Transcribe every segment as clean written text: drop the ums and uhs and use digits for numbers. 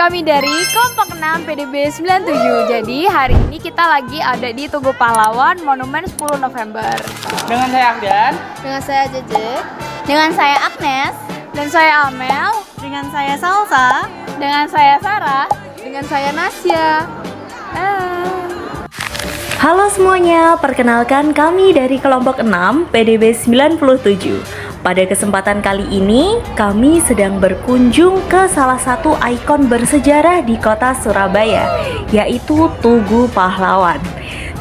kami dari Kelompok 6 PDB 97. Jadi hari ini kita lagi ada di Tugu Pahlawan Monumen 10 November. Dengan saya Afdan. Dengan saya Jeje. Dengan saya Agnes. Dan saya Amel. Dengan saya Salsa. Dengan saya Sarah. Dengan saya Nasya. Halo semuanya, perkenalkan kami dari kelompok 6 PDB 97. Pada kesempatan kali ini, kami sedang berkunjung ke salah satu ikon bersejarah di kota Surabaya, yaitu Tugu Pahlawan.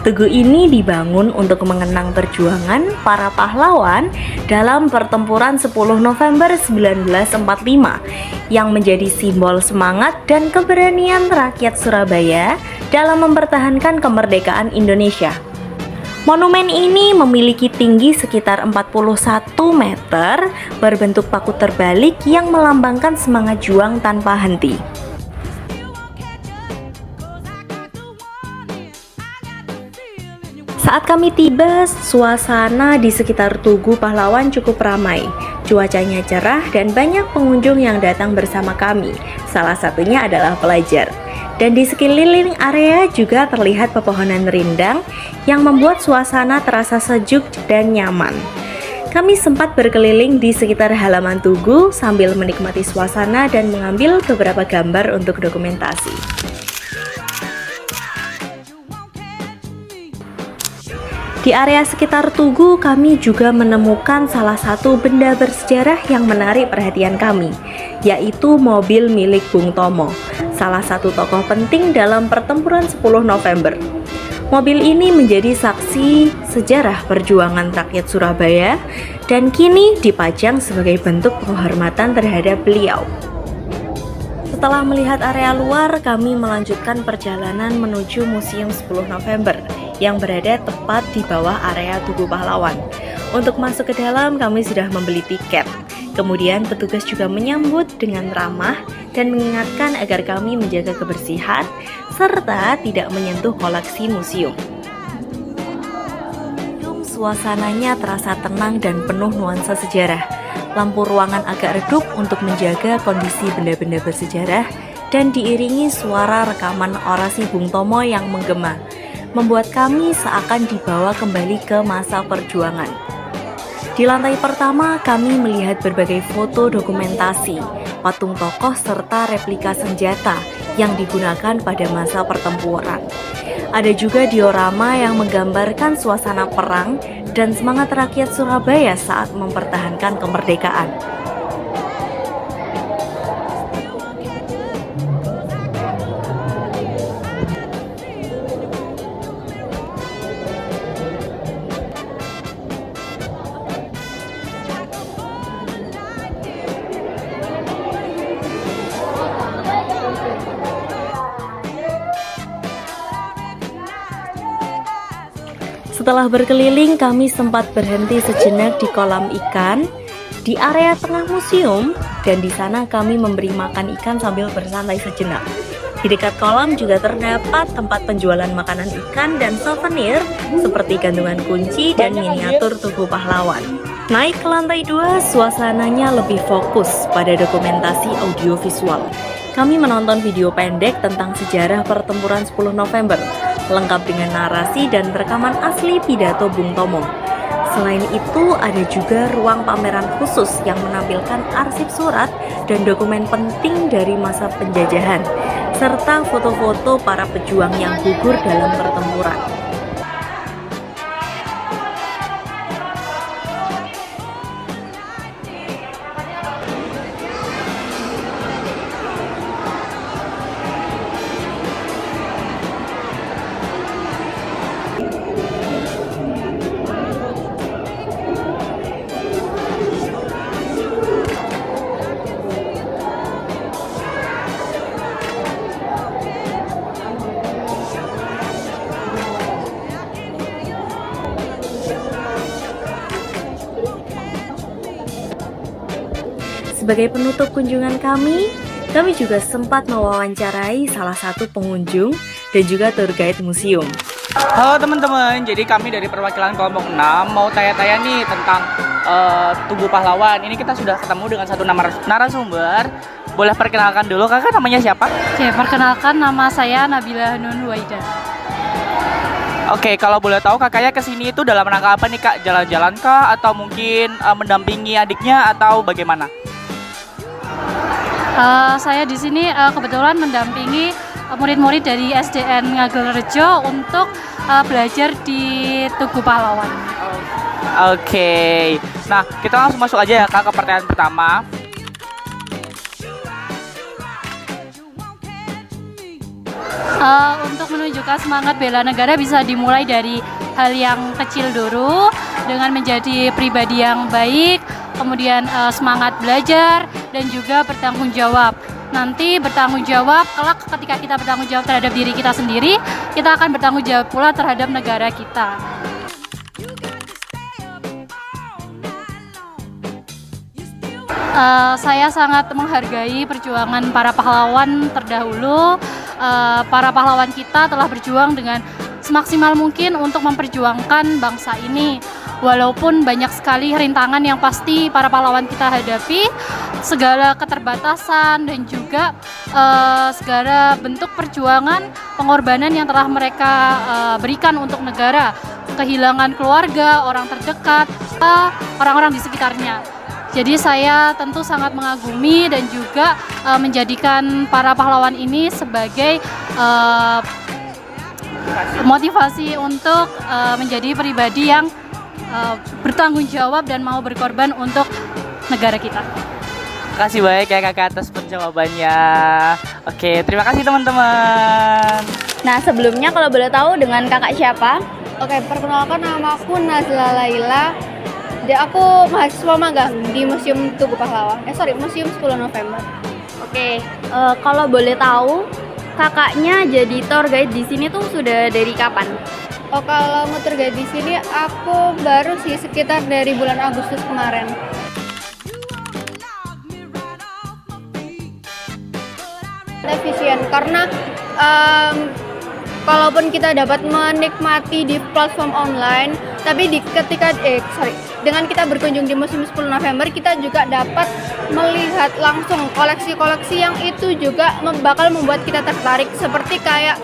Tugu ini dibangun untuk mengenang perjuangan para pahlawan dalam pertempuran 10 November 1945 yang menjadi simbol semangat dan keberanian rakyat Surabaya dalam mempertahankan kemerdekaan Indonesia. Monumen ini memiliki tinggi sekitar 41 meter, berbentuk paku terbalik yang melambangkan semangat juang tanpa henti. Saat kami tiba, suasana di sekitar Tugu Pahlawan cukup ramai. Cuacanya cerah dan banyak pengunjung yang datang bersama kami. Salah satunya adalah pelajar. Dan di sekeliling area juga terlihat pepohonan rindang yang membuat suasana terasa sejuk dan nyaman. Kami sempat berkeliling di sekitar halaman Tugu sambil menikmati suasana dan mengambil beberapa gambar untuk dokumentasi. Di area sekitar Tugu, kami juga menemukan salah satu benda bersejarah yang menarik perhatian kami, yaitu mobil milik Bung Tomo, salah satu tokoh penting dalam pertempuran 10 November. Mobil ini menjadi saksi sejarah perjuangan rakyat Surabaya dan kini dipajang sebagai bentuk penghormatan terhadap beliau. Setelah melihat area luar, kami melanjutkan perjalanan menuju Museum 10 November yang berada tepat di bawah area Tugu Pahlawan. Untuk masuk ke dalam, kami sudah membeli tiket. Kemudian petugas juga menyambut dengan ramah dan mengingatkan agar kami menjaga kebersihan serta tidak menyentuh koleksi museum. Suasananya terasa tenang dan penuh nuansa sejarah. Lampu ruangan agak redup untuk menjaga kondisi benda-benda bersejarah dan diiringi suara rekaman orasi Bung Tomo yang menggema, membuat kami seakan dibawa kembali ke masa perjuangan. Di lantai pertama, kami melihat berbagai foto dokumentasi, patung tokoh serta replika senjata yang digunakan pada masa pertempuran. Ada juga diorama yang menggambarkan suasana perang dan semangat rakyat Surabaya saat mempertahankan kemerdekaan. Setelah berkeliling, kami sempat berhenti sejenak di kolam ikan di area tengah museum, dan di sana kami memberi makan ikan sambil bersantai sejenak. Di dekat kolam juga terdapat tempat penjualan makanan ikan dan souvenir seperti gantungan kunci dan miniatur Tugu Pahlawan. Naik ke lantai 2, suasananya lebih fokus pada dokumentasi audiovisual. Kami menonton video pendek tentang sejarah pertempuran 10 November, lengkap dengan narasi dan rekaman asli pidato Bung Tomo. Selain itu, ada juga ruang pameran khusus yang menampilkan arsip surat dan dokumen penting dari masa penjajahan, serta foto-foto para pejuang yang gugur dalam pertempuran. Sebagai penutup kunjungan kami juga sempat mewawancarai salah satu pengunjung dan juga tour guide museum. Halo teman-teman, jadi kami dari perwakilan kelompok 6 mau tanya-tanya nih tentang Tugu Pahlawan. Ini kita sudah ketemu dengan satu narasumber. Boleh perkenalkan dulu, kakak namanya siapa? Oke, perkenalkan nama saya Nabila Nun Huwaida. Oke, kalau boleh tahu kakaknya kesini itu dalam rangka apa nih kak? Jalan-jalan kah? Atau mungkin mendampingi adiknya atau bagaimana? Saya di sini kebetulan mendampingi murid-murid dari SDN Ngagelrejo untuk belajar di Tugu Pahlawan. Oke, nah kita langsung masuk aja ya kak ke pertanyaan pertama. Untuk menunjukkan semangat bela negara bisa dimulai dari hal yang kecil dulu dengan menjadi pribadi yang baik, kemudian semangat belajar dan juga bertanggung jawab. Nanti bertanggung jawab, kelak ketika kita bertanggung jawab terhadap diri kita sendiri, kita akan bertanggung jawab pula terhadap negara kita. Saya sangat menghargai perjuangan para pahlawan terdahulu. Para pahlawan kita telah berjuang dengan semaksimal mungkin untuk memperjuangkan bangsa ini. Walaupun banyak sekali rintangan yang pasti para pahlawan kita hadapi, segala keterbatasan dan juga segala bentuk perjuangan, pengorbanan yang telah mereka berikan untuk negara, kehilangan keluarga, orang terdekat, orang-orang di sekitarnya. Jadi saya tentu sangat mengagumi dan juga menjadikan para pahlawan ini sebagai motivasi untuk menjadi pribadi yang bertanggung jawab dan mau berkorban untuk negara kita. Terima kasih banyak ya kakak atas penjawabannya. Oke, terima kasih teman-teman. Nah, sebelumnya kalau boleh tahu dengan kakak siapa? Oke, perkenalkan nama aku Nazla Laila. Aku mahasiswa magang di Museum Tugu Pahlawan. Museum 10 November. Oke, kalau boleh tahu, kakaknya jadi tour guide di sini tuh sudah dari kapan? Oh, kalau mau tour guide di sini aku baru sih sekitar dari bulan Agustus kemarin. Efisien karena kalaupun kita dapat menikmati di platform online, tapi dengan kita berkunjung di Museum 10 November, kita juga dapat melihat langsung koleksi-koleksi yang itu juga bakal membuat kita tertarik, seperti kayak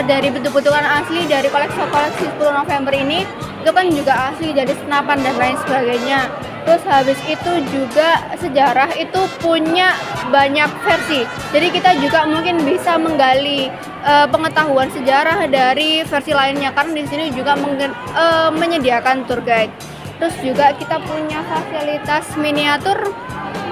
dari bentuk-bentukan asli dari koleksi 10 November ini, itu kan juga asli dari senapan dan lain sebagainya. Terus habis itu juga sejarah itu punya banyak versi, jadi kita juga mungkin bisa menggali pengetahuan sejarah dari versi lainnya, karena di sini juga menyediakan tour guide. Terus juga kita punya fasilitas miniatur,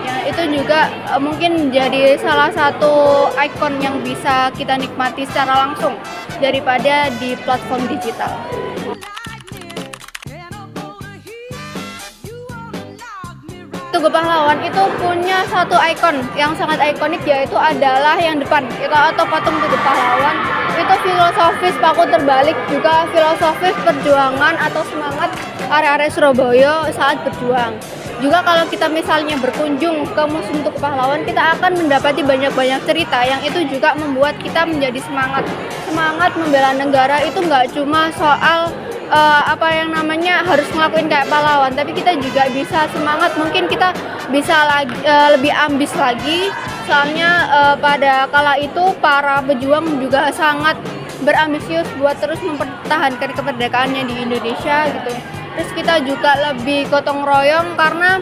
ya, itu juga mungkin jadi salah satu ikon yang bisa kita nikmati secara langsung daripada di platform digital. Tugu Pahlawan itu punya satu ikon yang sangat ikonik, yaitu adalah yang depan itu atau patung Tugu Pahlawan. Itu filosofis paku terbalik, juga filosofis perjuangan atau semangat arek-arek Surabaya saat berjuang. Juga kalau kita misalnya berkunjung ke Museum Tugu Pahlawan, kita akan mendapati banyak-banyak cerita yang itu juga membuat kita menjadi semangat membela negara. Itu nggak cuma soal harus ngelakuin kayak pahlawan, tapi kita juga bisa semangat, mungkin kita bisa lebih ambis lagi, soalnya pada kala itu para pejuang juga sangat berambisius buat terus mempertahankan kemerdekaannya di Indonesia gitu. Terus kita juga lebih gotong royong karena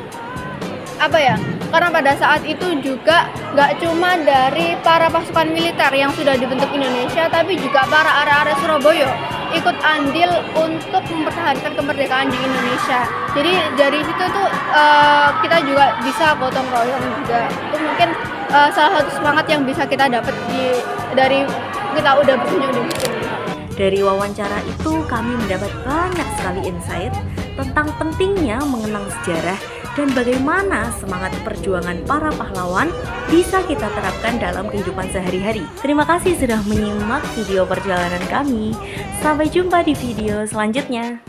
karena pada saat itu juga nggak cuma dari para pasukan militer yang sudah dibentuk Indonesia, tapi juga para arek-arek Surabaya ikut andil untuk mempertahankan kemerdekaan di Indonesia. Jadi dari situ tuh kita juga bisa gotong royong juga. Itu mungkin salah satu semangat yang bisa kita dapat dari kita udah berkunjung di museum. Dari wawancara itu kami mendapat banyak sekali insight tentang pentingnya mengenang sejarah dan bagaimana semangat perjuangan para pahlawan bisa kita terapkan dalam kehidupan sehari-hari. Terima kasih sudah menyimak video perjalanan kami. Sampai jumpa di video selanjutnya.